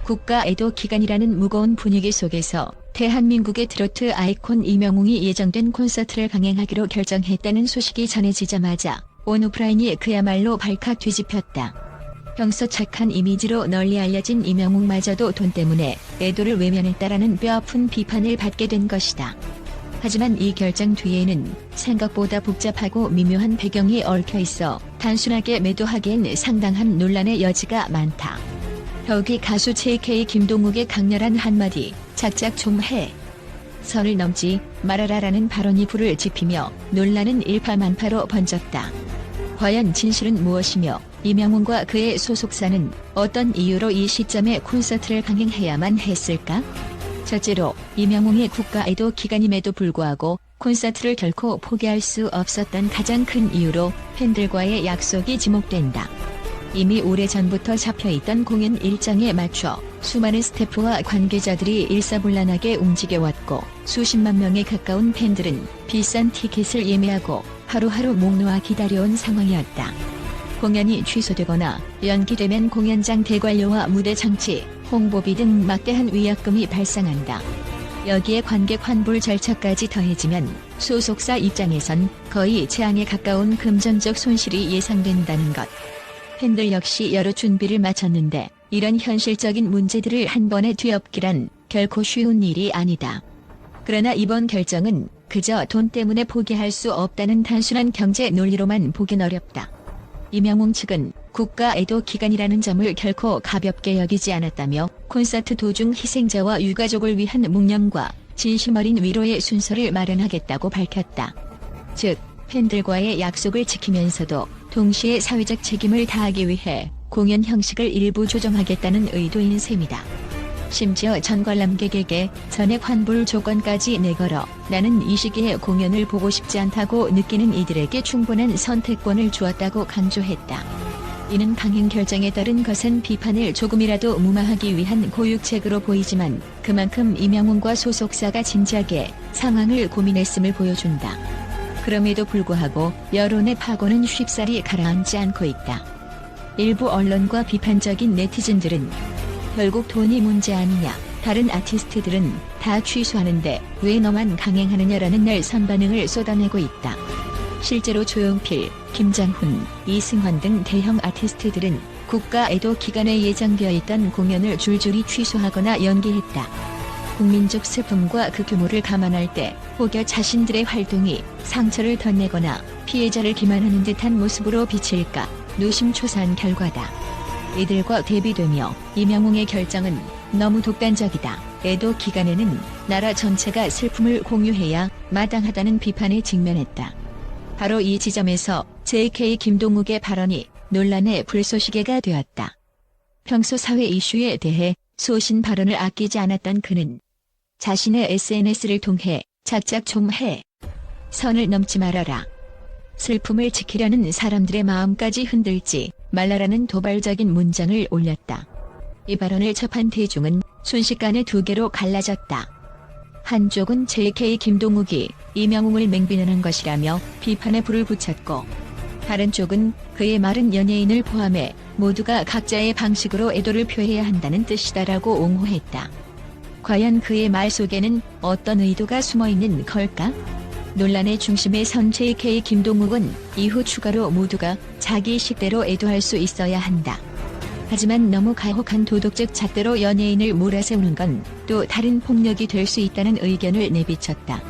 국가 애도 기간이라는 무거운 분위기 속에서 대한민국의 트로트 아이콘 이명웅이 예정된 콘서트를 강행하기로 결정했다는 소식이 전해지자마자 온 오프라인이 그야말로 발칵 뒤집혔다. 평소 착한 이미지로 널리 알려진 이명웅마저도 돈 때문에 애도를 외면했다라는 뼈아픈 비판을 받게 된 것이다. 하지만 이 결정 뒤에는 생각보다 복잡하고 미묘한 배경이 얽혀 있어 단순하게 매도하기엔 상당한 논란의 여지가 많다. 더욱이 가수 JK 김동욱의 강렬한 한마디 "작작 좀 해. 선을 넘지 말아라라는 발언이 불을 지피며 논란은 일파만파로 번졌다. 과연 진실은 무엇이며 이명웅과 그의 소속사는 어떤 이유로 이 시점에 콘서트를 강행해야만 했을까? 첫째로 이명웅의 국가 애도 기간임에도 불구하고 콘서트를 결코 포기할 수 없었던 가장 큰 이유로 팬들과의 약속이 지목된다. 이미 오래전부터 잡혀있던 공연 일정에 맞춰 수많은 스태프와 관계자들이 일사불란하게 움직여왔고 수십만 명에 가까운 팬들은 비싼 티켓을 예매하고 하루하루 목 놓아 기다려온 상황이었다. 공연이 취소되거나 연기되면 공연장 대관료와 무대 장치, 홍보비 등 막대한 위약금이 발생한다. 여기에 관객 환불 절차까지 더해지면 소속사 입장에선 거의 재앙에 가까운 금전적 손실이 예상된다는 것. 팬들 역시 여러 준비를 마쳤는데 이런 현실적인 문제들을 한 번에 뒤엎기란 결코 쉬운 일이 아니다. 그러나 이번 결정은 그저 돈 때문에 포기할 수 없다는 단순한 경제 논리로만 보긴 어렵다. 이명웅 측은 국가 애도 기간이라는 점을 결코 가볍게 여기지 않았다며 콘서트 도중 희생자와 유가족을 위한 묵념과 진심 어린 위로의 순서를 마련하겠다고 밝혔다. 즉, 팬들과의 약속을 지키면서도 동시에 사회적 책임을 다하기 위해 공연 형식을 일부 조정하겠다는 의도인 셈이다. 심지어 전 관람객에게 전액 환불 조건까지 내걸어 나는 이 시기에 공연을 보고 싶지 않다고 느끼는 이들에게 충분한 선택권을 주었다고 강조했다. 이는 강행 결정에 따른 거센 비판을 조금이라도 무마하기 위한 고육책으로 보이지만 그만큼 이명웅과 소속사가 진지하게 상황을 고민했음을 보여준다. 그럼에도 불구하고 여론의 파고는 쉽사리 가라앉지 않고 있다. 일부 언론과 비판적인 네티즌들은 결국 돈이 문제 아니냐, 다른 아티스트들은 다 취소하는데 왜 너만 강행하느냐라는 날 선반응을 쏟아내고 있다. 실제로 조용필, 김장훈, 이승환 등 대형 아티스트들은 국가 애도 기간에 예정되어 있던 공연을 줄줄이 취소하거나 연기했다. 국민적 슬픔과 그 규모를 감안할 때 혹여 자신들의 활동이 상처를 덧내거나 피해자를 기만하는 듯한 모습으로 비칠까 노심초사한 결과다. 이들과 대비되며 이명웅의 결정은 너무 독단적이다. 애도 기간에는 나라 전체가 슬픔을 공유해야 마땅하다는 비판에 직면했다. 바로 이 지점에서 JK 김동욱의 발언이 논란의 불쏘시개가 되었다. 평소 사회 이슈에 대해 소신 발언을 아끼지 않았던 그는 자신의 SNS를 통해 "작작 좀 해. 선을 넘지 말아라. 슬픔을 지키려는 사람들의 마음까지 흔들지 말라라는 도발적인 문장을 올렸다. 이 발언을 접한 대중은 순식간에 두 개로 갈라졌다. 한쪽은 JK 김동욱이 이명웅을 맹비난한 것이라며 비판에 불을 붙였고, 다른 쪽은 그의 말은 연예인을 포함해 모두가 각자의 방식으로 애도를 표해야 한다는 뜻이다라고 옹호했다. 과연 그의 말 속에는 어떤 의도가 숨어있는 걸까? 논란의 중심에 선 JK 김동욱은 이후 추가로 모두가 자기 식대로 애도할 수 있어야 한다. 하지만 너무 가혹한 도덕적 잣대로 연예인을 몰아세우는 건 또 다른 폭력이 될 수 있다는 의견을 내비쳤다.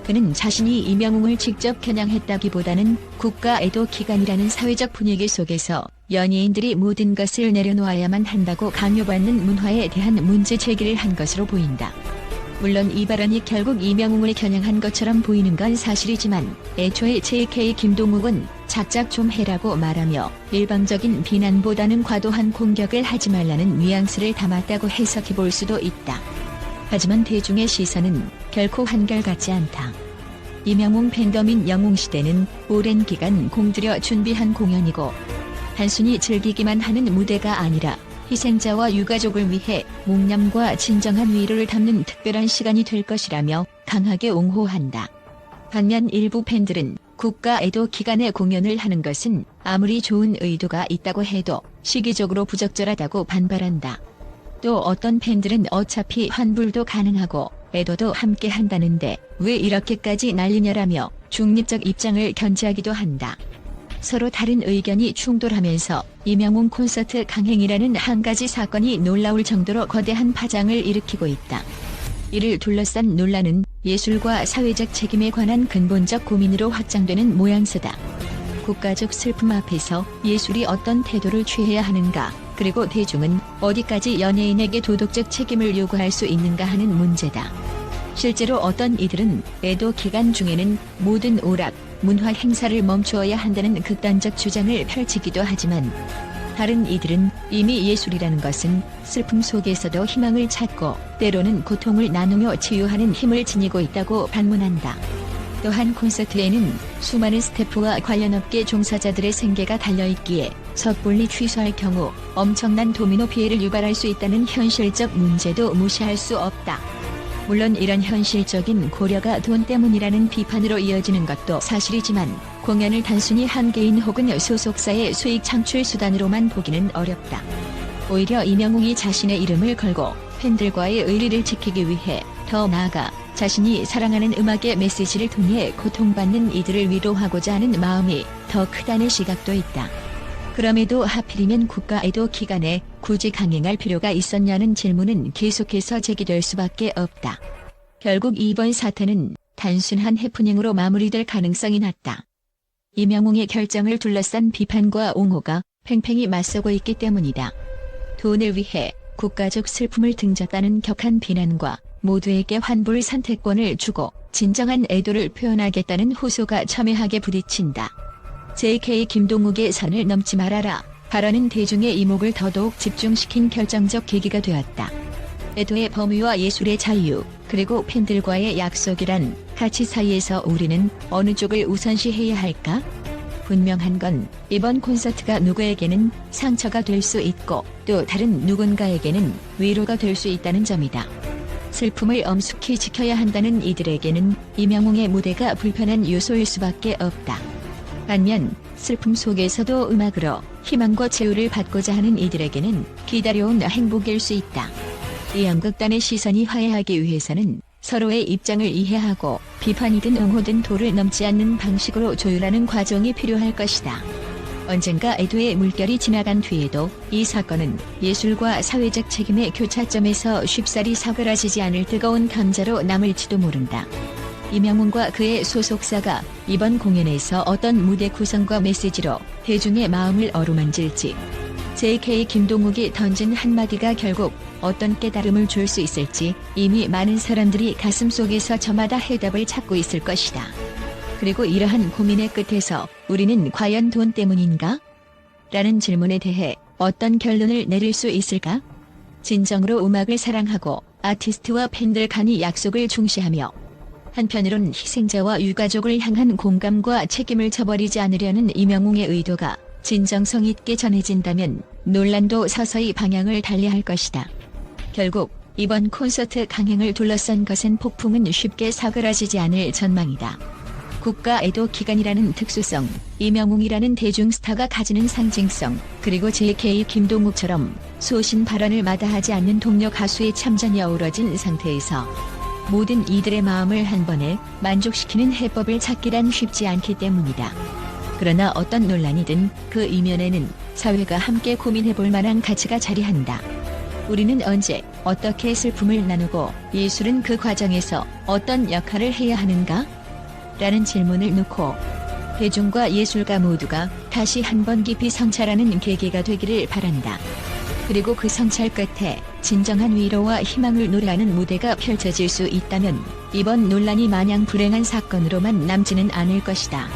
그는 자신이 이명웅을 직접 겨냥했다기보다는 국가 애도 기간이라는 사회적 분위기 속에서 연예인들이 모든 것을 내려놓아야만 한다고 강요받는 문화에 대한 문제 제기를 한 것으로 보인다. 물론 이 발언이 결국 이명웅을 겨냥한 것처럼 보이는 건 사실이지만 애초에 JK 김동욱은 "작작 좀 해라고 말하며 일방적인 비난보다는 과도한 공격을 하지 말라는 뉘앙스를 담았다고 해석해 볼 수도 있다. 하지만 대중의 시선은 결코 한결같지 않다. 이명웅 팬덤인 영웅시대는 오랜 기간 공들여 준비한 공연이고 단순히 즐기기만 하는 무대가 아니라 희생자와 유가족을 위해 묵념과 진정한 위로를 담는 특별한 시간이 될 것이라며 강하게 옹호한다. 반면 일부 팬들은 국가 애도 기간에 공연을 하는 것은 아무리 좋은 의도가 있다고 해도 시기적으로 부적절하다고 반발한다. 또 어떤 팬들은 어차피 환불도 가능하고 애도도 함께 한다는데 왜 이렇게까지 난리냐라며 중립적 입장을 견지하기도 한다. 서로 다른 의견이 충돌하면서 이명웅 콘서트 강행이라는 한 가지 사건이 놀라울 정도로 거대한 파장을 일으키고 있다. 이를 둘러싼 논란은 예술과 사회적 책임에 관한 근본적 고민으로 확장되는 모양새다. 국가적 슬픔 앞에서 예술이 어떤 태도를 취해야 하는가, 그리고 대중은 어디까지 연예인에게 도덕적 책임을 요구할 수 있는가 하는 문제다. 실제로 어떤 이들은 애도 기간 중에는 모든 오락, 문화 행사를 멈추어야 한다는 극단적 주장을 펼치기도 하지만, 다른 이들은 이미 예술이라는 것은 슬픔 속에서도 희망을 찾고 때로는 고통을 나누며 치유하는 힘을 지니고 있다고 반문한다. 또한 콘서트에는 수많은 스태프와 관련 업계 종사자들의 생계가 달려있기에 섣불리 취소할 경우 엄청난 도미노 피해를 유발할 수 있다는 현실적 문제도 무시할 수 없다. 물론 이런 현실적인 고려가 돈 때문이라는 비판으로 이어지는 것도 사실이지만 공연을 단순히 한 개인 혹은 소속사의 수익 창출 수단으로만 보기는 어렵다. 오히려 이명웅이 자신의 이름을 걸고 팬들과의 의리를 지키기 위해 더 나아가 자신이 사랑하는 음악의 메시지를 통해 고통받는 이들을 위로하고자 하는 마음이 더 크다는 시각도 있다. 그럼에도 하필이면 국가 애도 기간에 굳이 강행할 필요가 있었냐는 질문은 계속해서 제기될 수밖에 없다. 결국 이번 사태는 단순한 해프닝으로 마무리될 가능성이 낮다. 이명웅의 결정을 둘러싼 비판과 옹호가 팽팽히 맞서고 있기 때문이다. 돈을 위해 국가적 슬픔을 등졌다는 격한 비난과 모두에게 환불 선택권을 주고 진정한 애도를 표현하겠다는 호소가 첨예하게 부딪힌다. JK 김동욱의 선을 넘지 말아라 발언은 대중의 이목을 더더욱 집중시킨 결정적 계기가 되었다. 애도의 범위와 예술의 자유, 그리고 팬들과의 약속이란 가치 사이에서 우리는 어느 쪽을 우선시해야 할까? 분명한 건 이번 콘서트가 누구에게는 상처가 될 수 있고 또 다른 누군가에게는 위로가 될 수 있다는 점이다. 슬픔을 엄숙히 지켜야 한다는 이들에게는 이명웅의 무대가 불편한 요소일 수밖에 없다. 반면 슬픔 속에서도 음악으로 희망과 치유를 받고자 하는 이들에게는 기다려온 행복일 수 있다. 이 양극단의 시선이 화해하기 위해서는 서로의 입장을 이해하고 비판이든 옹호든 도를 넘지 않는 방식으로 조율하는 과정이 필요할 것이다. 언젠가 애도의 물결이 지나간 뒤에도 이 사건은 예술과 사회적 책임의 교차점에서 쉽사리 사그라지지 않을 뜨거운 감자로 남을지도 모른다. 이명웅과 그의 소속사가 이번 공연에서 어떤 무대 구성과 메시지로 대중의 마음을 어루만질지, JK 김동욱이 던진 한마디가 결국 어떤 깨달음을 줄 수 있을지 이미 많은 사람들이 가슴속에서 저마다 해답을 찾고 있을 것이다. 그리고 이러한 고민의 끝에서 우리는 과연 돈 때문인가? 라는 질문에 대해 어떤 결론을 내릴 수 있을까? 진정으로 음악을 사랑하고 아티스트와 팬들 간의 약속을 중시하며 한편으론 희생자와 유가족을 향한 공감과 책임을 져버리지 않으려는 이명웅의 의도가 진정성 있게 전해진다면 논란도 서서히 방향을 달리할 것이다. 결국 이번 콘서트 강행을 둘러싼 것은 폭풍은 쉽게 사그라지지 않을 전망이다. 국가 애도 기간이라는 특수성, 이명웅이라는 대중스타가 가지는 상징성, 그리고 JK 김동욱처럼 소신 발언을 마다하지 않는 동료 가수의 참전이 어우러진 상태에서 모든 이들의 마음을 한 번에 만족시키는 해법을 찾기란 쉽지 않기 때문이다. 그러나 어떤 논란이든 그 이면에는 사회가 함께 고민해볼 만한 가치가 자리한다. 우리는 언제, 어떻게 슬픔을 나누고 예술은 그 과정에서 어떤 역할을 해야 하는가? 라는 질문을 놓고 대중과 예술가 모두가 다시 한번 깊이 성찰하는 계기가 되기를 바란다. 그리고 그 성찰 끝에 진정한 위로와 희망을 노래하는 무대가 펼쳐질 수 있다면 이번 논란이 마냥 불행한 사건으로만 남지는 않을 것이다.